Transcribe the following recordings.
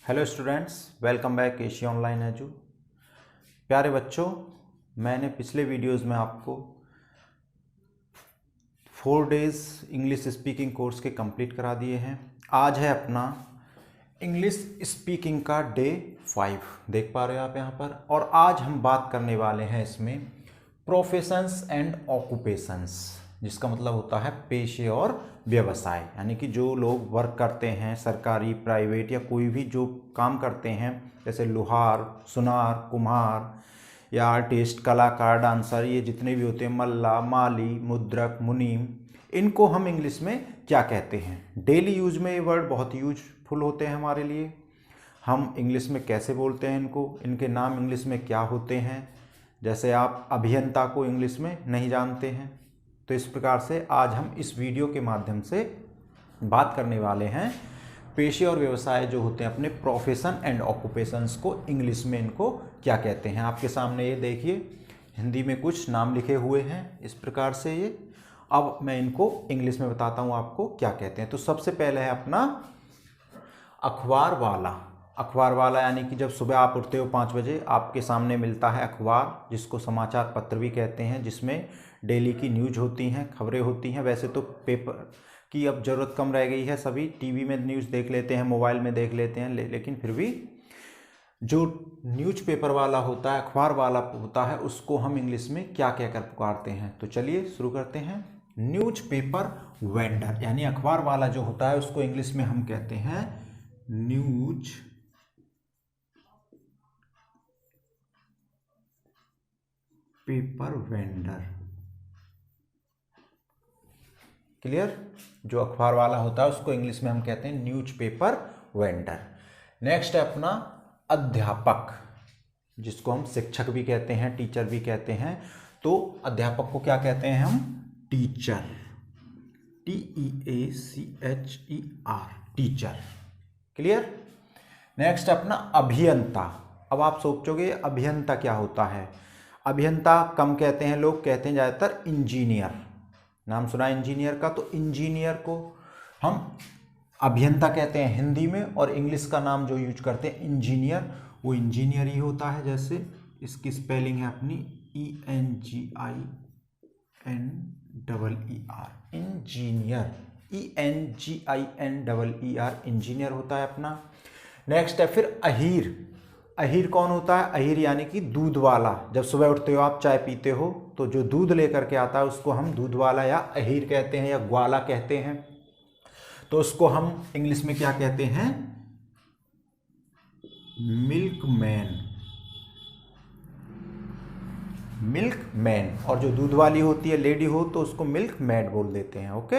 Hello students, welcome back Asia online edu. प्यारे बच्चों, मैंने पिछले वीडियोस में आपको 4 डेज़ इंग्लिश स्पीकिंग कोर्स के कंप्लीट करा दिए हैं। आज है अपना इंग्लिश स्पीकिंग का डे 5, देख पा रहे हो आप यहाँ पर। और आज हम बात करने वाले हैं इसमें प्रोफेशंस एंड ऑक्यूपेशंस, जिसका मतलब होता है पेशे और व्यवसाय। यानी कि जो लोग वर्क करते हैं, सरकारी, प्राइवेट या कोई भी जो काम करते हैं, जैसे लोहार, सुनार, कुम्हार या आर्टिस्ट, कलाकार, डांसर, ये जितने भी होते हैं, मल्ला, माली, मुद्रक, मुनीम, इनको हम इंग्लिश में क्या कहते हैं। डेली यूज में ये वर्ड बहुत यूजफुल होते हैं हमारे लिए। हम इंग्लिश में कैसे बोलते हैं इनको, इनके नाम इंग्लिश में क्या होते हैं। जैसे आप अभियंता को इंग्लिश में नहीं जानते हैं, तो इस प्रकार से आज हम इस वीडियो के माध्यम से बात करने वाले हैं पेशे और व्यवसाय जो होते हैं, अपने प्रोफेशन एंड ऑक्यूपेशंस को इंग्लिश में इनको क्या कहते हैं। आपके सामने ये देखिए, हिंदी में कुछ नाम लिखे हुए हैं इस प्रकार से। ये अब मैं इनको इंग्लिश में बताता हूँ आपको क्या कहते हैं। तो सबसे पहले है अपना अखबार वाला। अखबार वाला यानी कि जब सुबह आप उठते हो 5 बजे, आपके सामने मिलता है अखबार, जिसको समाचार पत्र भी कहते हैं, जिसमें डेली की न्यूज होती हैं, खबरें होती हैं। वैसे तो पेपर की अब ज़रूरत कम रह गई है, सभी टीवी में न्यूज़ देख लेते हैं, मोबाइल में देख लेते हैं, लेकिन फिर भी जो न्यूज पेपर वाला होता है, अखबार वाला होता है, उसको हम इंग्लिश में क्या कहकर पुकारते हैं। तो चलिए शुरू करते हैं। न्यूज पेपर वेंडर, यानी अखबार वाला जो होता है उसको इंग्लिश में हम कहते हैं न्यूज पेपर वेंडर। क्लियर? जो अखबार वाला होता है उसको इंग्लिश में हम कहते हैं न्यूज पेपर वेंडर। नेक्स्ट है अपना अध्यापक, जिसको हम शिक्षक भी कहते हैं, टीचर भी कहते हैं। तो अध्यापक को क्या कहते हैं हम? Teacher, TEACHER, teacher. Clear? Next अपना अभियंता। अब आप सोचोगे अभियंता क्या होता है। अभियंता कम कहते हैं लोग, कहते हैं ज़्यादातर इंजीनियर। नाम सुना इंजीनियर का, तो इंजीनियर को हम अभियंता कहते हैं हिंदी में, और इंग्लिश का नाम जो यूज करते हैं इंजीनियर, वो इंजीनियर ही होता है। जैसे इसकी स्पेलिंग है अपनी ENGINEER, इंजीनियर, ENGINEER, इंजीनियर होता है अपना। नेक्स्ट है फिर अहीर। अहीर कौन होता है? अहीर यानी कि दूध वाला। जब सुबह उठते हो आप, चाय पीते हो, तो जो दूध लेकर के आता है उसको हम दूध वाला या अहीर कहते हैं, या ग्वाला कहते हैं। तो उसको हम इंग्लिश में क्या कहते हैं? Milkman, milkman. और जो दूध वाली होती है, लेडी हो, तो उसको मिल्क मैड बोल देते हैं। ओके।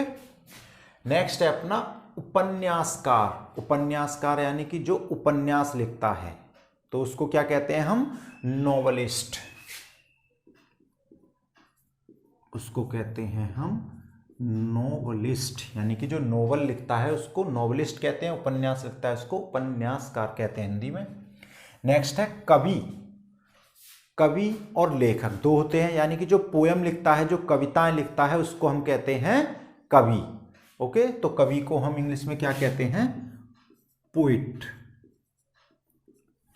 नेक्स्ट है अपना उपन्यासकार। उपन्यासकार यानी कि जो उपन्यास लिखता है, तो उसको क्या कहते हैं हम? नॉवलिस्ट। उसको कहते हैं हम नॉवलिस्ट, यानी कि जो नोवेल लिखता है उसको नॉवलिस्ट कहते हैं, उपन्यास लिखता है उसको उपन्यासकार कहते हैं हिंदी में। नेक्स्ट है कवि। कवि और लेखक दो होते हैं, यानी कि जो पोयम लिखता है, जो कविताएं लिखता है, उसको हम कहते हैं कवि। ओके। तो कवि को हम इंग्लिश में क्या कहते हैं? पोइट।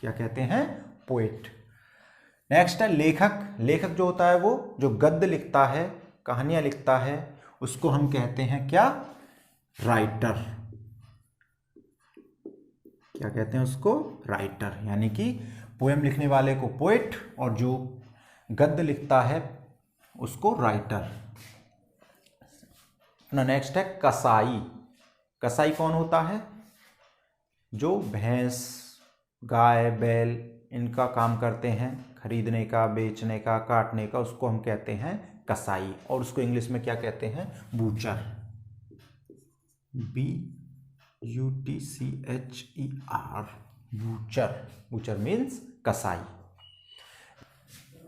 क्या कहते हैं? पोइट। नेक्स्ट है लेखक। लेखक जो होता है वो जो गद्य लिखता है, कहानियां लिखता है, उसको हम कहते हैं क्या? राइटर। क्या कहते हैं उसको? राइटर। यानी कि पोएम लिखने वाले को पोएट, और जो गद्य लिखता है उसको राइटर। ना नेक्स्ट है कसाई। कसाई कौन होता है? जो भैंस, गाय, बैल, इनका काम करते हैं, खरीदने का, बेचने का, काटने का, उसको हम कहते हैं कसाई। और उसको इंग्लिश में क्या कहते हैं? Butcher. BUTCHER, butcher. Butcher means कसाई।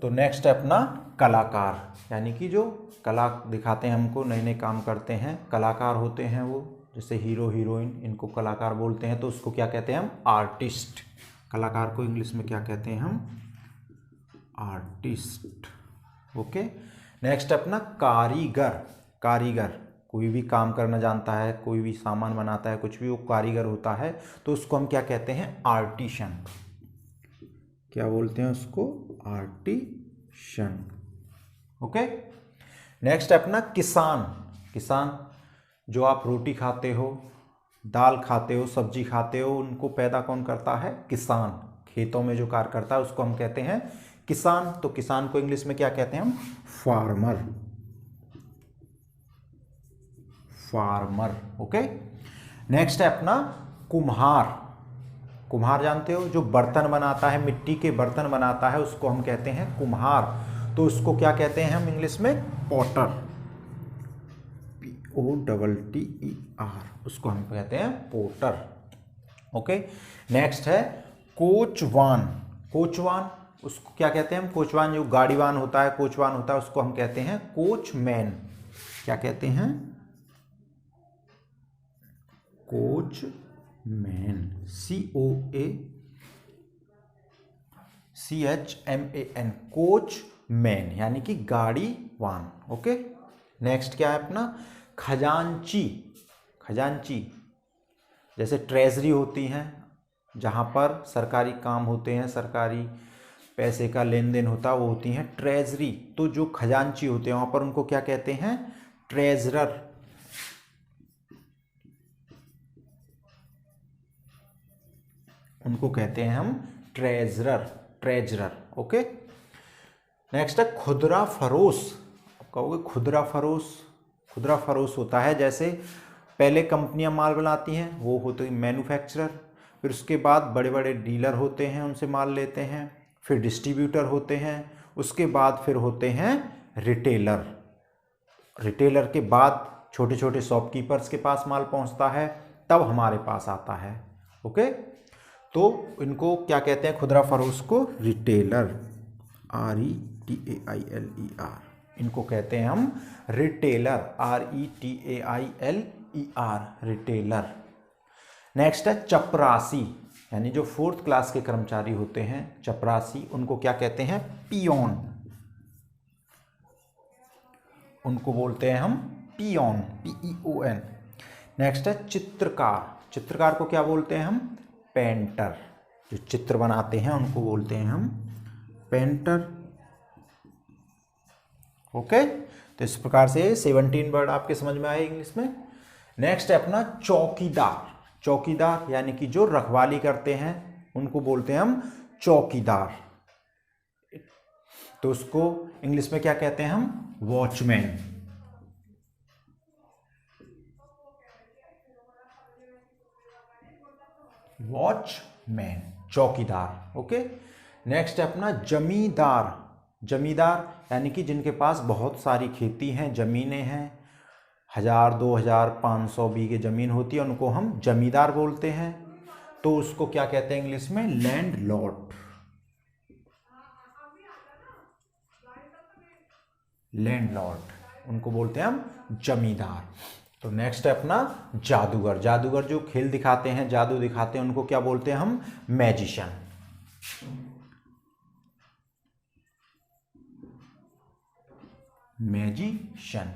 तो नेक्स्ट है अपना कलाकार, यानी कि जो कला दिखाते हैं हमको, नए नए काम करते हैं, कलाकार होते हैं वो। जैसे हीरो, हीरोइन, इनको कलाकार बोलते हैं। तो उसको क्या कहते हैं हम? आर्टिस्ट। कलाकार को इंग्लिश में क्या कहते हैं हम? आर्टिस्ट। ओके। नेक्स्ट अपना कारीगर। कारीगर कोई भी काम करना जानता है, कोई भी सामान बनाता है, कुछ भी वो कारीगर होता है, तो उसको हम क्या कहते हैं? आर्टिशन। क्या बोलते हैं उसको? आर्टिशन। ओके। नेक्स्ट है अपना किसान। किसान जो आप रोटी खाते हो, दाल खाते हो, सब्जी खाते हो, उनको पैदा कौन करता है? किसान। खेतों में जो कार्य करता है उसको हम कहते हैं किसान। तो किसान को इंग्लिश में क्या कहते हैं हम? फार्मर। फार्मर। ओके। नेक्स्ट है अपना कुम्हार। कुम्हार जानते हो? जो बर्तन बनाता है, मिट्टी के बर्तन बनाता है, उसको हम कहते हैं कुम्हार। तो उसको क्या कहते हैं हम इंग्लिश में? पॉटर। POTTER। उसको हम कहते हैं पोटर। ओके। नेक्स्ट है कोचवान। कोचवान उसको क्या कहते हैं हम? कोचवान जो गाड़ीवान होता है, कोचवान होता है, उसको हम कहते हैं कोचमैन। क्या कहते हैं? कोचमैन। COACHMAN। कोचमैन यानी कि गाड़ीवान। ओके। नेक्स्ट क्या है अपना? खजांची। खजांची जैसे ट्रेजरी होती हैं, जहाँ पर सरकारी काम होते हैं, सरकारी पैसे का लेन देन होता है, वो होती हैं ट्रेजरी। तो जो खजांची होते हैं वहाँ पर उनको क्या कहते हैं? ट्रेजरर। उनको कहते हैं हम ट्रेजरर। ट्रेजरर। ओके। नेक्स्ट है खुदरा फरोश। आप कहोगे खुदरा फरोश? खुदरा फरोश होता है जैसे पहले कंपनियां माल बनाती हैं, वो होते हैं मैन्युफैक्चरर, फिर उसके बाद बड़े बड़े डीलर होते हैं, उनसे माल लेते हैं, फिर डिस्ट्रीब्यूटर होते हैं, उसके बाद फिर होते हैं रिटेलर। रिटेलर के बाद छोटे छोटे शॉपकीपर्स के पास माल पहुंचता है, तब हमारे पास आता है। ओके। तो इनको क्या कहते हैं? खुदरा फरोश को रिटेलर। RETAILER। इनको कहते हैं हम रिटेलर। RETAILER। रिटेलर। नेक्स्ट है चपरासी, यानी जो 4th क्लास के कर्मचारी होते हैं, चपरासी, उनको क्या कहते हैं? पियोन। उनको बोलते हैं हम पियोन। PEON। नेक्स्ट है चित्रकार। चित्रकार को क्या बोलते हैं हम? पेंटर। जो चित्र बनाते हैं उनको बोलते हैं हम पेंटर। ओके। तो इस प्रकार से 17 वर्ड आपके समझ में आए इंग्लिश में। नेक्स्ट है अपना चौकीदार। चौकीदार यानी कि जो रखवाली करते हैं उनको बोलते हैं हम चौकीदार। तो उसको इंग्लिश में क्या कहते हैं हम? वॉचमैन। वॉचमैन, चौकीदार। ओके। नेक्स्ट है अपना जमींदार। जमींदार यानी कि जिनके पास बहुत सारी खेती हैं, जमीनें हैं, 1000, 2000, 500 बीघे जमीन होती है, उनको हम जमींदार बोलते हैं। तो उसको क्या कहते हैं इंग्लिश में? लैंडलॉर्ड। लैंडलॉर्ड उनको बोलते हैं हम जमींदार। तो नेक्स्ट है अपना जादूगर। जादूगर जो खेल दिखाते हैं, जादू दिखाते हैं, उनको क्या बोलते हैं हम? मैजिशियन। मैजिशियन।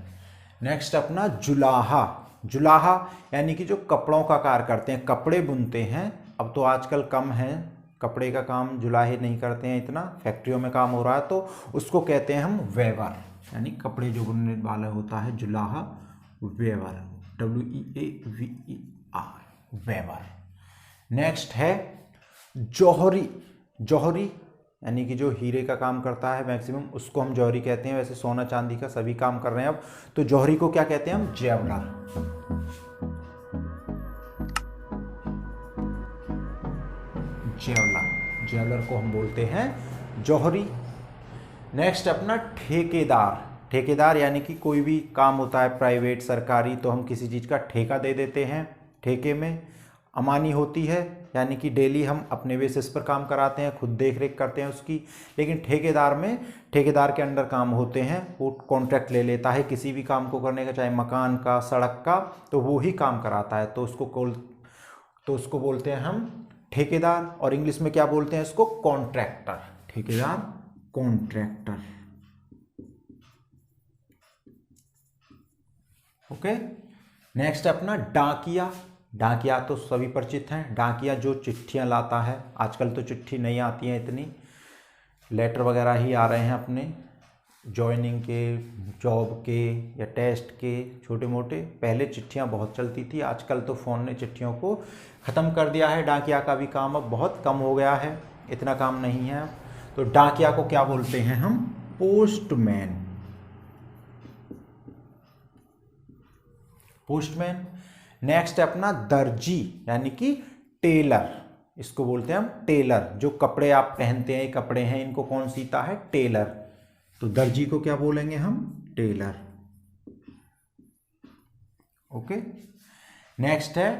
नेक्स्ट अपना जुलाहा। जुलाहा यानी कि जो कपड़ों का कार्य करते हैं, कपड़े बुनते हैं। अब तो आजकल कम है कपड़े का काम, जुलाहे नहीं करते हैं इतना, फैक्ट्रियों में काम हो रहा है, तो उसको कहते हैं हम वेवर, यानी कपड़े जो बुनने वाला होता है, जुलाहा, वेवर। WEAVER। वेवर। नेक्स्ट है जौहरी। जौहरी यानी कि जो हीरे का काम करता है मैक्सिमम, उसको हम जौहरी कहते हैं। वैसे सोना चांदी का सभी काम कर रहे हैं अब, तो जौहरी को क्या कहते हैं हम? जेवलर। जेवलर। जेवलर को हम बोलते हैं जौहरी। नेक्स्ट अपना ठेकेदार। ठेकेदार यानी कि कोई भी काम होता है प्राइवेट, सरकारी, तो हम किसी चीज़ का ठेका दे देते हैं। ठेके में अमानी होती है, यानी कि डेली हम अपने बेसिस पर काम कराते हैं, खुद देख रेख करते हैं उसकी। लेकिन ठेकेदार में, ठेकेदार के अंडर काम होते हैं, वो कॉन्ट्रैक्ट ले लेता है किसी भी काम को करने का, चाहे मकान का, सड़क का, तो वो ही काम कराता है। तो उसको बोलते हैं हम ठेकेदार। और इंग्लिश में क्या बोलते हैं इसको? कॉन्ट्रैक्टर। ठेकेदार, कॉन्ट्रैक्टर। ओके। नेक्स्ट अपना डाकिया। डाकिया तो सभी परिचित हैं। डाकिया जो चिट्ठियाँ लाता है, आजकल तो चिट्ठी नहीं आती हैं इतनी, लेटर वगैरह ही आ रहे हैं अपने जॉइनिंग के, जॉब के या टेस्ट के, छोटे मोटे। पहले चिट्ठियाँ बहुत चलती थी, आजकल तो फ़ोन ने चिट्ठियों को ख़त्म कर दिया है। डाकिया का भी काम अब बहुत कम हो गया है, इतना काम नहीं है। तो डाकिया को क्या बोलते हैं हम? पोस्टमैन। पोस्टमैन। नेक्स्ट है अपना दर्जी यानी कि टेलर, इसको बोलते हैं हम टेलर। जो कपड़े आप पहनते हैं, कपड़े हैं, इनको कौन सीता है? टेलर। तो दर्जी को क्या बोलेंगे हम? टेलर। ओके। नेक्स्ट है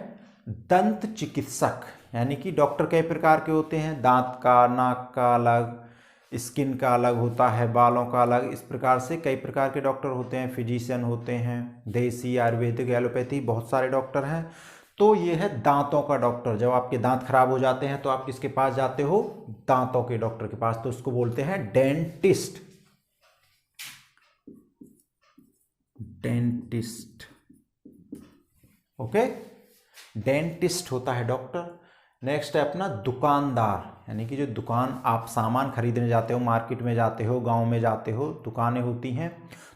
दंत चिकित्सक, यानी कि डॉक्टर कई प्रकार के होते हैं, दांत का, नाक का अलग, स्किन का अलग होता है, बालों का अलग, इस प्रकार से कई प्रकार के डॉक्टर होते हैं। फिजिशियन होते हैं, देसी, आयुर्वेदिक, एलोपैथी, बहुत सारे डॉक्टर हैं। तो ये है दांतों का डॉक्टर। जब आपके दांत खराब हो जाते हैं तो आप किसके पास जाते हो? दांतों के डॉक्टर के पास, तो उसको बोलते हैं डेंटिस्ट। डेंटिस्ट। ओके। डेंटिस्ट होता है डॉक्टर। नेक्स्ट है अपना दुकानदार, यानी कि जो दुकान आप सामान खरीदने जाते हो, मार्केट में जाते हो, गांव में जाते हो, दुकानें होती हैं,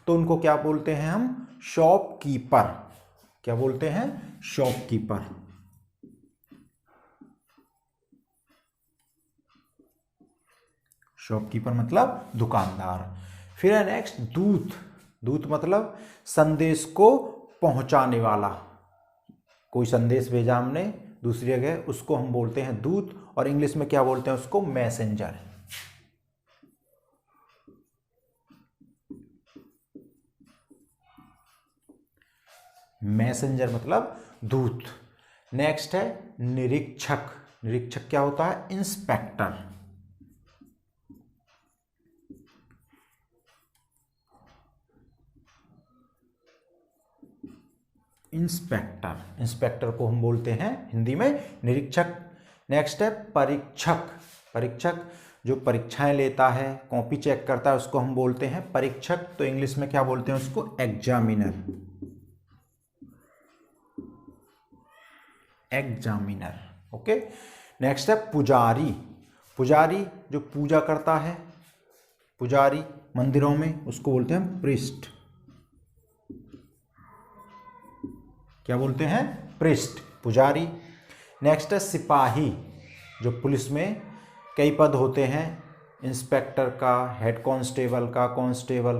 तो उनको क्या बोलते हैं हम? शॉपकीपर। क्या बोलते हैं? शॉपकीपर। शॉपकीपर मतलब दुकानदार। फिर है नेक्स्ट दूत। दूत मतलब संदेश को पहुंचाने वाला। कोई संदेश भेजा हमने दूसरी जगह, उसको हम बोलते हैं दूत, और इंग्लिश में क्या बोलते हैं उसको? मैसेंजर। मैसेंजर मतलब दूत। नेक्स्ट है निरीक्षक। निरीक्षक क्या होता है? इंस्पेक्टर। इंस्पेक्टर। इंस्पेक्टर को हम बोलते हैं हिंदी में निरीक्षक। नेक्स्ट है परीक्षक। परीक्षक जो परीक्षाएं लेता है, कॉपी चेक करता है, उसको हम बोलते हैं परीक्षक। तो इंग्लिश में क्या बोलते हैं उसको? एग्जामिनर। एग्जामिनर। ओके। नेक्स्ट है पुजारी। पुजारी जो पूजा करता है, पुजारी मंदिरों में, उसको बोलते हैं प्रीस्ट। क्या बोलते हैं? प्रीस्ट, पुजारी। नेक्स्ट है सिपाही। जो पुलिस में कई पद होते हैं, इंस्पेक्टर का, हेड कांस्टेबल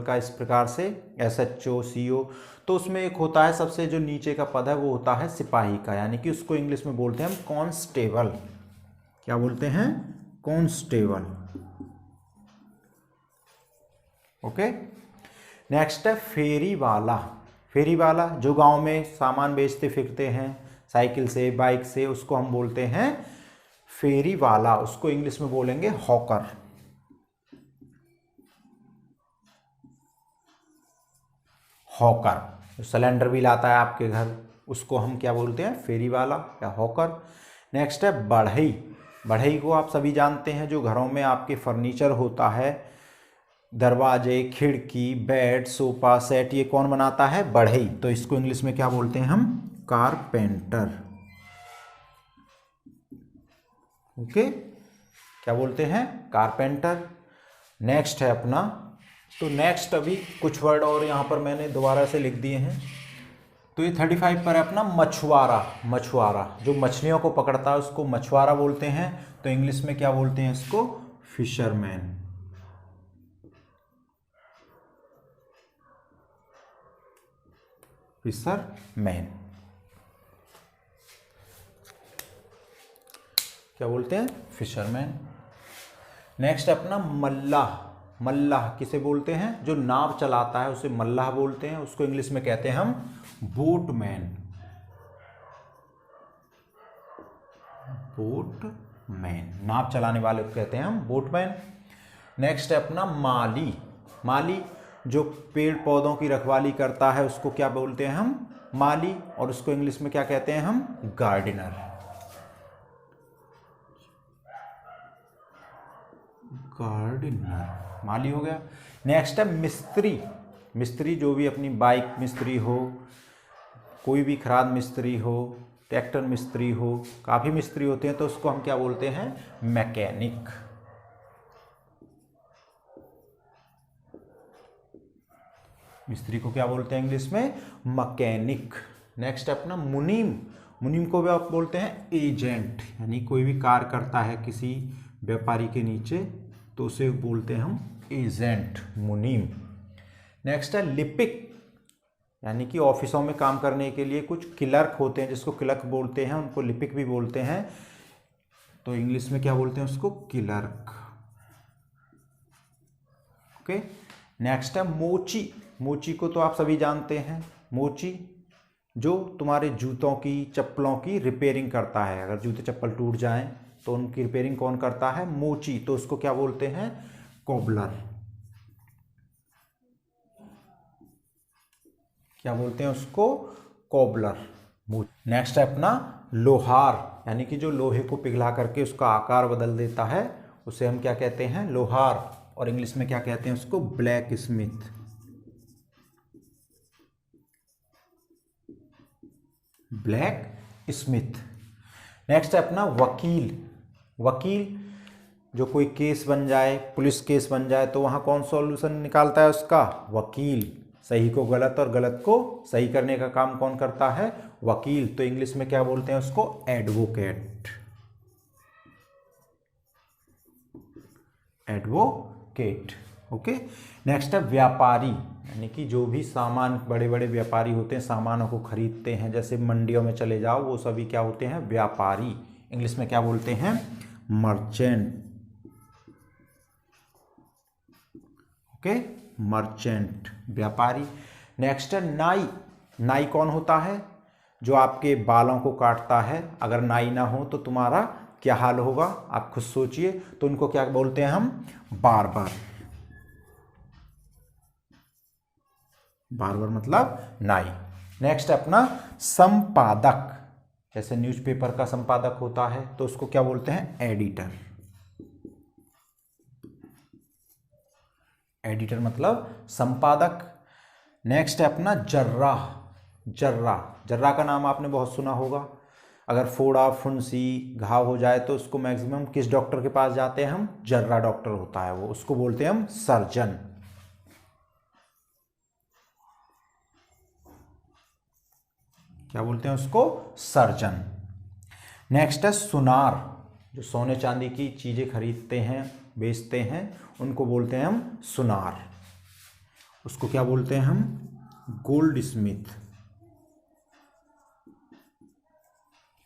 का, इस प्रकार से एसएचओ, सीओ। तो उसमें एक होता है सबसे जो नीचे का पद है, वो होता है सिपाही का, यानी कि उसको इंग्लिश में बोलते हैं हम कांस्टेबल। क्या बोलते हैं? कांस्टेबल। ओके। नेक्स्ट है फेरी वाला। फेरी वाला जो गांव में सामान बेचते फिरते हैं, साइकिल से, बाइक से, उसको हम बोलते हैं फेरी वाला। उसको इंग्लिश में बोलेंगे हॉकर। हॉकर। जो सिलेंडर भी लाता है आपके घर, उसको हम क्या बोलते हैं? फेरी वाला या हॉकर। नेक्स्ट है बढ़ई। बढ़ई को आप सभी जानते हैं, जो घरों में आपके फर्नीचर होता है, दरवाजे, खिड़की, बेड, सोफा सेट, ये कौन बनाता है? बढ़ई। तो इसको इंग्लिश में क्या बोलते हैं हम? कारपेंटर। ओके। क्या बोलते हैं? कारपेंटर। नेक्स्ट है अपना, तो नेक्स्ट अभी कुछ वर्ड और यहाँ पर मैंने दोबारा से लिख दिए हैं। तो ये 35 पर है अपना मछुआरा। मछुआरा जो मछलियों को पकड़ता है उसको मछुआरा बोलते हैं। तो इंग्लिश में क्या बोलते हैं इसको? फिशरमैन। फिशरमैन। क्या बोलते हैं? फिशरमैन। नेक्स्ट अपना मल्लाह। मल्लाह किसे बोलते हैं? जो नाव चलाता है उसे मल्लाह बोलते हैं। उसको इंग्लिश में कहते हैं हम बोटमैन। बोटमैन, नाव चलाने वाले को कहते हैं हम बोटमैन। नेक्स्ट है अपना माली। माली जो पेड़ पौधों की रखवाली करता है, उसको क्या बोलते हैं हम? माली। और उसको इंग्लिश में क्या कहते हैं हम? गार्डनर। गार्डनर, माली हो गया। नेक्स्ट है मिस्त्री। मिस्त्री जो भी अपनी बाइक मिस्त्री हो, कोई भी खराद मिस्त्री हो, ट्रैक्टर मिस्त्री हो, काफ़ी मिस्त्री होते हैं, तो उसको हम क्या बोलते हैं? मैकेनिक। मिस्त्री को क्या बोलते हैं इंग्लिश में? मैकेनिक। नेक्स्ट अपना मुनीम। मुनीम को भी आप बोलते हैं एजेंट, यानी कोई भी कार्य करता है किसी व्यापारी के नीचे तो उसे बोलते हैं हम एजेंट, मुनीम। नेक्स्ट है लिपिक, यानी कि ऑफिसों में काम करने के लिए कुछ क्लर्क होते हैं जिसको क्लर्क बोलते हैं, उनको लिपिक भी बोलते हैं, तो इंग्लिश में क्या बोलते हैं उसको? क्लर्क। ओके। नेक्स्ट है मोची। मोची को तो आप सभी जानते हैं। मोची जो तुम्हारे जूतों की, चप्पलों की रिपेयरिंग करता है। अगर जूते चप्पल टूट जाएं तो उनकी रिपेयरिंग कौन करता है? मोची। तो उसको क्या बोलते हैं? कोबलर। क्या बोलते हैं उसको? कोबलर। नेक्स्ट है अपना लोहार, यानी कि जो लोहे को पिघला करके उसका आकार बदल देता है उसे हम क्या कहते हैं? लोहार। और इंग्लिश में क्या कहते हैं उसको? Black Smith. Black Smith. Next है अपना वकील। वकील जो कोई केस बन जाए, पुलिस केस बन जाए, तो वहाँ कौन सॉल्यूशन निकालता है उसका? वकील। सही को गलत और गलत को सही करने का काम कौन करता है? वकील। तो इंग्लिश में क्या बोलते हैं उसको? एडवोकेट। एडवोकेट। ओके। नेक्स्ट है व्यापारी, यानी कि जो भी सामान, बड़े बड़े व्यापारी होते हैं, सामानों को खरीदते हैं, जैसे मंडियों में चले जाओ, वो सभी क्या होते हैं? व्यापारी। इंग्लिश में क्या बोलते हैं? मर्चेंट। ओके, मर्चेंट, व्यापारी। नेक्स्ट है नाई। नाई कौन होता है? जो आपके बालों को काटता है। अगर नाई ना हो तो तुम्हारा क्या हाल होगा, आप खुद सोचिए। तो उनको क्या बोलते हैं हम? बार्बर। बार्बर मतलब नाई। नेक्स्ट अपना संपादक, जैसे न्यूज़पेपर का संपादक होता है तो उसको क्या बोलते हैं? एडिटर। एडिटर मतलब संपादक। नेक्स्ट है अपना जर्राह। जर्रा का नाम आपने बहुत सुना होगा। अगर फोड़ा, फुंसी, घाव हो जाए तो उसको मैक्सिमम किस डॉक्टर के पास जाते हैं हम? जर्रा डॉक्टर होता है वो, उसको बोलते हैं हम सर्जन। क्या बोलते हैं उसको? सर्जन। नेक्स्ट है सुनार। जो सोने चांदी की चीजें खरीदते हैं, बेचते हैं, उनको बोलते हैं हम सुनार। उसको क्या बोलते हैं हम? Gold Smith.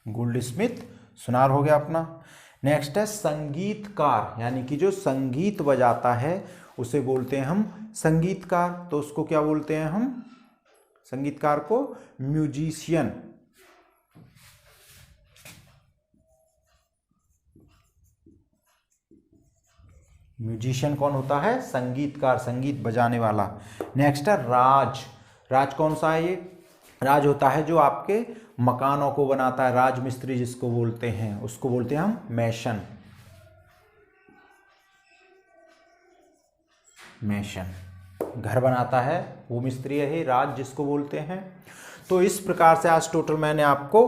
गोल्ड स्मिथ सुनार हो गया अपना। नेक्स्ट है संगीतकार, यानी कि जो संगीत बजाता है उसे बोलते हैं हम संगीतकार। तो उसको क्या बोलते हैं हम? संगीतकार को म्यूजिशियन। म्यूजिशियन कौन होता है? संगीतकार, संगीत बजाने वाला। नेक्स्ट है राज। राज कौन सा है ये? राज होता है जो आपके मकानों को बनाता है, राज मिस्त्री जिसको बोलते हैं, उसको बोलते हैं हम मैशन। मैशन घर बनाता है वो मिस्त्री है राज जिसको बोलते हैं। तो इस प्रकार से आज टोटल मैंने आपको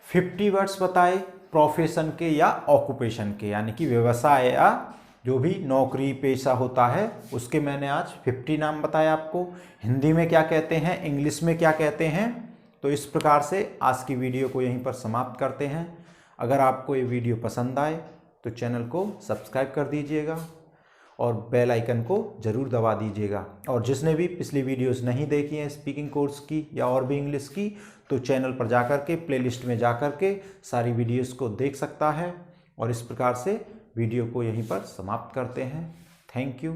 50 वर्ड्स बताए प्रोफेशन के या ऑक्यूपेशन के, यानी कि व्यवसाय या जो भी नौकरी पेशा होता है उसके मैंने आज 50 नाम बताए आपको। हिंदी में क्या कहते हैं, इंग्लिश में क्या कहते हैं। तो इस प्रकार से आज की वीडियो को यहीं पर समाप्त करते हैं। अगर आपको ये वीडियो पसंद आए तो चैनल को सब्सक्राइब कर दीजिएगा और बेल आइकन को ज़रूर दबा दीजिएगा। और जिसने भी पिछली वीडियोस नहीं देखी हैं स्पीकिंग कोर्स की या और भी इंग्लिश की, तो चैनल पर जाकर के प्लेलिस्ट में जाकर के सारी वीडियोस को देख सकता है। और इस प्रकार से वीडियो को यहीं पर समाप्त करते हैं। Thank you.